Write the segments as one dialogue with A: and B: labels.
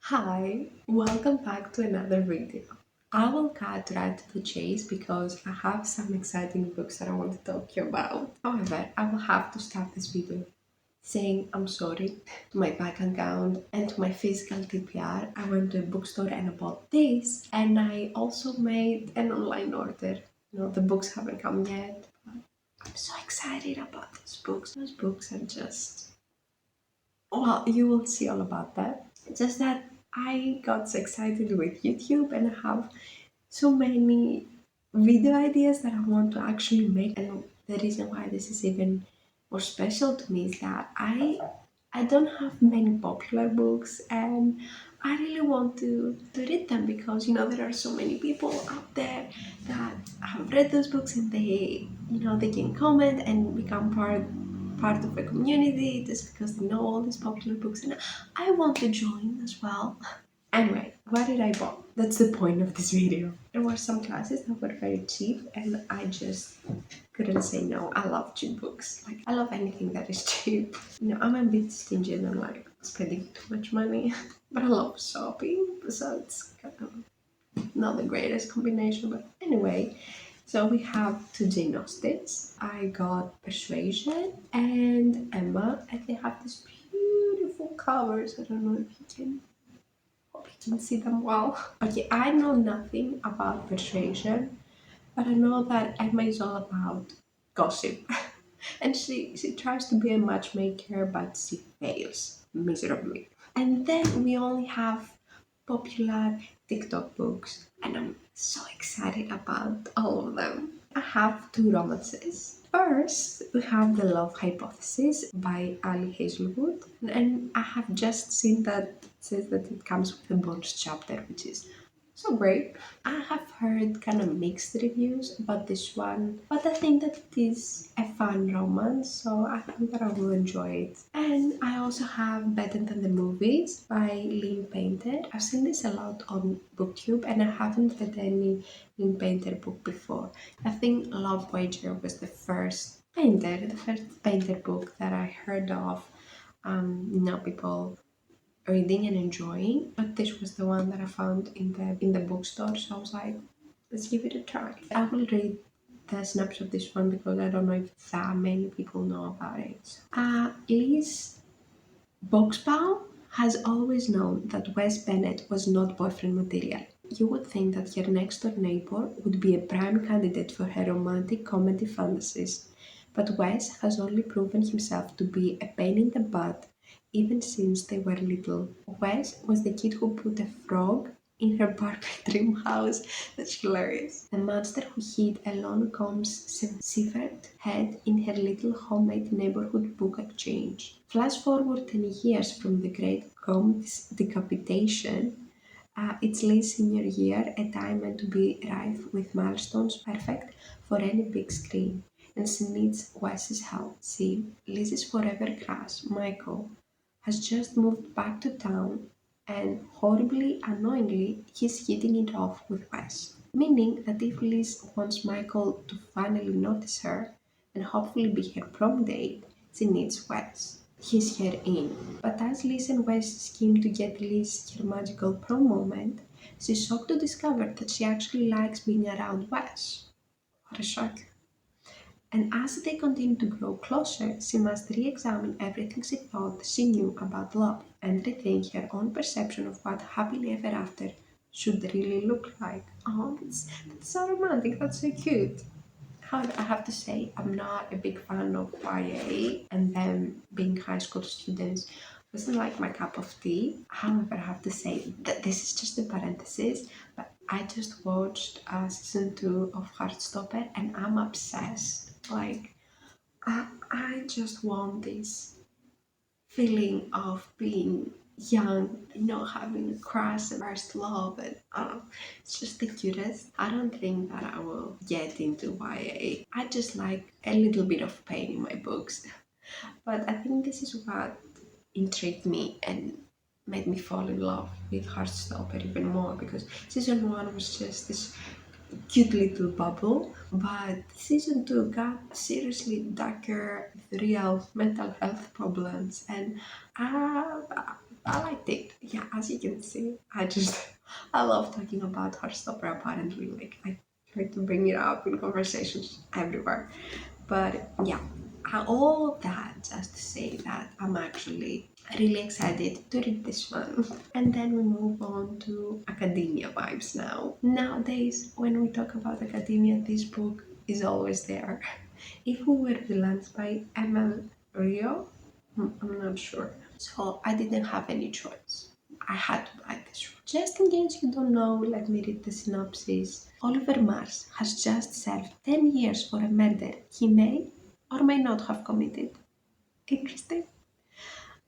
A: Hi, welcome back to another video. I will cut right to the chase because I have some exciting books that I want to talk to you about. However, I will have to start this video saying I'm sorry to my bank account and to my physical TPR. I went to a bookstore and I bought this, and I also made an online order. The books haven't come yet. I'm so excited about those books. Those books are just, well, you will see all about that. Just that I got so excited with YouTube and I have so many video ideas that I want to actually make. And the reason why this is even more special to me is that I don't have many popular books, and I really want to read them because there are so many people out there that have read those books, and they can comment and become part of a community just because they know all these popular books, and I want to join as well. Anyway, what did I buy? That's the point of this video. There were some classes that were very cheap, and I just couldn't say no. I love cheap books. Like, I love anything that is cheap. I'm a bit stingy and I'm like spending too much money, but I love shopping, so it's kind of not the greatest combination. But anyway, so we have two Jane Austens. I got Persuasion and Emma, and they have these beautiful covers. I don't know if you can hope you can see them well. Okay, I know nothing about Persuasion, but I know that Emma is all about gossip. And she tries to be a matchmaker, but she fails miserably. And then we only have popular TikTok books, and I'm so excited about all of them. I have two romances. First, we have The Love Hypothesis by Ali Hazelwood, and I have just seen that it says that it comes with a bonus chapter, which is so great. I have heard kind of mixed reviews about this one, but I think that it is a fun romance, so I think that I will enjoy it. And I also have Better Than the Movies by Lynn Painter. I've seen this a lot on booktube, and I haven't read any Lynn Painter book before. I think Love Wager was the first Painter book that I heard of. People reading and enjoying, but this was the one that I found in the bookstore, so I was like, let's give it a try. I will read the synopsis of this one because I don't know if that many people know about it. Liz Boxbaum has always known that Wes Bennett was not boyfriend material. You would think that her next door neighbor would be a prime candidate for her romantic comedy fantasies, but Wes has only proven himself to be a pain in the butt even since they were little. Wes was the kid who put a frog in her Barbie dream house. That's hilarious. The monster who hid a lone comb's severed head in her little homemade neighborhood book exchange. Flash forward 10 years from the great comb's decapitation. It's Liz's senior year, a time meant to be rife with milestones perfect for any big screen, and she needs Wes's help. See, Liz's forever crush, Michael, has just moved back to town, and horribly annoyingly, he's hitting it off with Wes. Meaning that if Liz wants Michael to finally notice her and hopefully be her prom date, she needs Wes. He's her in. But as Liz and Wes scheme to get Liz her magical prom moment, she's shocked to discover that she actually likes being around Wes. What a shock. And as they continue to grow closer, she must re examine everything she thought she knew about love and rethink her own perception of what happily ever after should really look like. Oh, that's so romantic, that's so cute. However, I have to say, I'm not a big fan of YA, and them being high school students wasn't like my cup of tea. However, I have to say that this is just a parenthesis, but I just watched season 2 of Heartstopper and I'm obsessed. Like, I just want this feeling of being young, having a crush and first love, and it's just the cutest. I don't think that I will get into YA. I just like a little bit of pain in my books. But I think this is what intrigued me and made me fall in love with Heartstopper even more, because season 1 was just this cute little bubble, but season 2 got seriously darker with real mental health problems, and I liked it. Yeah, as you can see, I love talking about Heartstopper apparently. Like, I try to bring it up in conversations everywhere. But yeah, all of that just to say that I'm actually really excited to read this one. And then we move on to academia vibes now. Nowadays, when we talk about academia, this book is always there. If We Were Villains by Emma Rio, I'm not sure. So I didn't have any choice. I had to buy this one. Just in case you don't know, let me read the synopsis. Oliver Mars has just served 10 years for a murder he may or may not have committed. Interesting.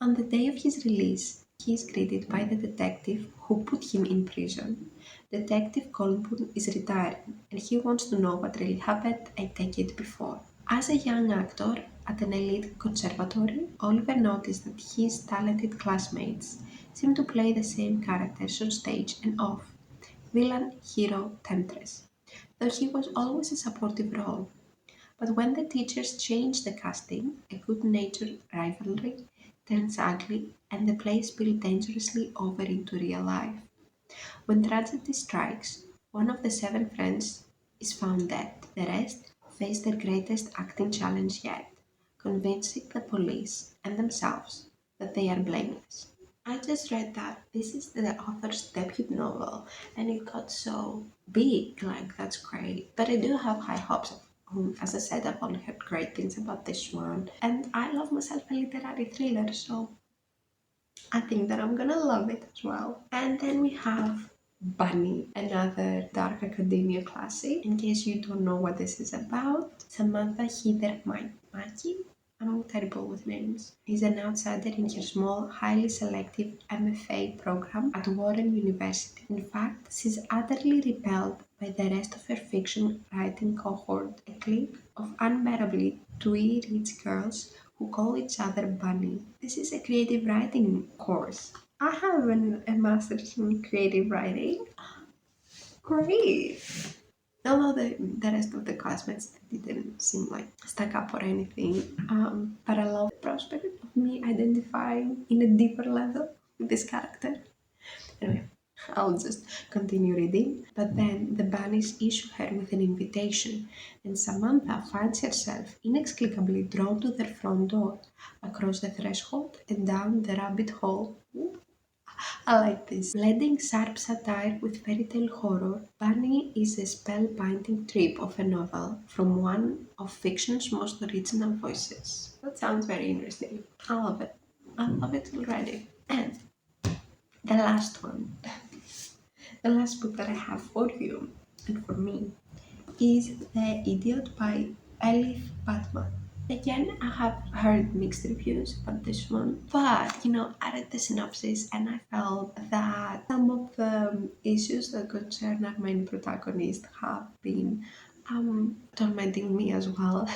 A: On the day of his release, he is greeted by the detective who put him in prison. Detective Colburn is retiring and he wants to know what really happened a decade before. As a young actor at an elite conservatory, Oliver noticed that his talented classmates seem to play the same characters on stage and off, villain, hero, temptress, though he was always a supportive role. But when the teachers change the casting, a good-natured rivalry turns ugly and the play spills dangerously over into real life. When tragedy strikes, one of the seven friends is found dead. The rest face their greatest acting challenge yet, convincing the police and themselves that they are blameless. I just read that this is the author's debut novel and it got so big, like that's great. But I do have high hopes. As I said, I've only heard great things about this one, and I love myself a literary thriller, so I think that I'm gonna love it as well. And then we have Bunny, another dark academia classic. In case you don't know what this is about, Samantha Heather Maki, I'm terrible with names, is an outsider in her small, highly selective MFA program at Warren University. In fact, she's utterly repelled by the rest of her fiction writing cohort, a clique of unbearably twee rich girls who call each other Bunny. This is a creative writing course. I have a master's in creative writing. Great! Although the rest of the classmates didn't seem like stuck up or anything, but I love the prospect of me identifying in a deeper level with this character. Anyway, I'll just continue reading. But then the bunnies issue her with an invitation, and Samantha finds herself inexplicably drawn to their front door, across the threshold, and down the rabbit hole. I like this. Blending sharp satire with fairy tale horror, Bunny is a spellbinding trip of a novel from one of fiction's most original voices. That sounds very interesting. I love it. I love it already. And the last one, the last book that I have for you and for me is The Idiot by Elif Batman. Again, I have heard mixed reviews about this one, but I read the synopsis and I felt that some of the issues that concern our main protagonist have been tormenting me as well.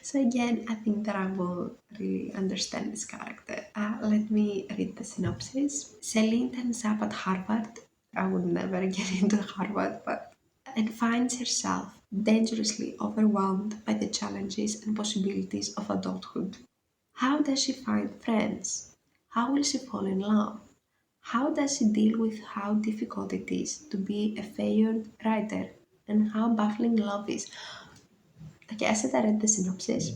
A: So again, I think that I will really understand this character. Let me read the synopsis. Celine turns up at Harvard. I would never get into Harvard, but and finds herself dangerously overwhelmed by the challenges and possibilities of adulthood. How does she find friends? How will she fall in love? How does she deal with how difficult it is to be a failed writer and how baffling love is? Okay, I said I read the synopsis.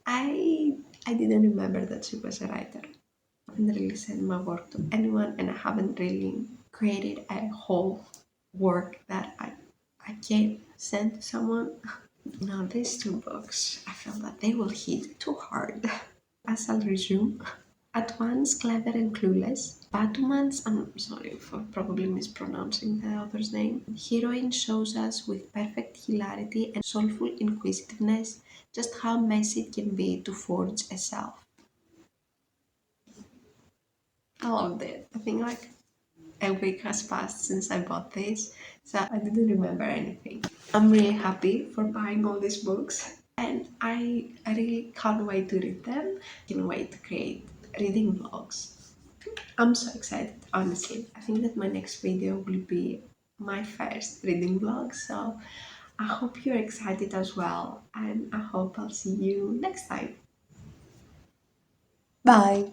A: I didn't remember that she was a writer. I haven't really sent my work to anyone and I haven't really created a whole work that I can send to someone. Now these two books, I feel that they will hit too hard. As I'll resume. At once clever and clueless, Batuman's, I'm sorry for probably mispronouncing the author's name, heroine shows us with perfect hilarity and soulful inquisitiveness just how messy it can be to forge a self. I loved it. I think like a week has passed since I bought this, so I didn't remember anything. I'm really happy for buying all these books, and I really can't wait to read them. Can't wait to create reading vlogs. I'm so excited, honestly. I think that my next video will be my first reading vlog, so I hope you're excited as well, and I hope I'll see you next time. Bye!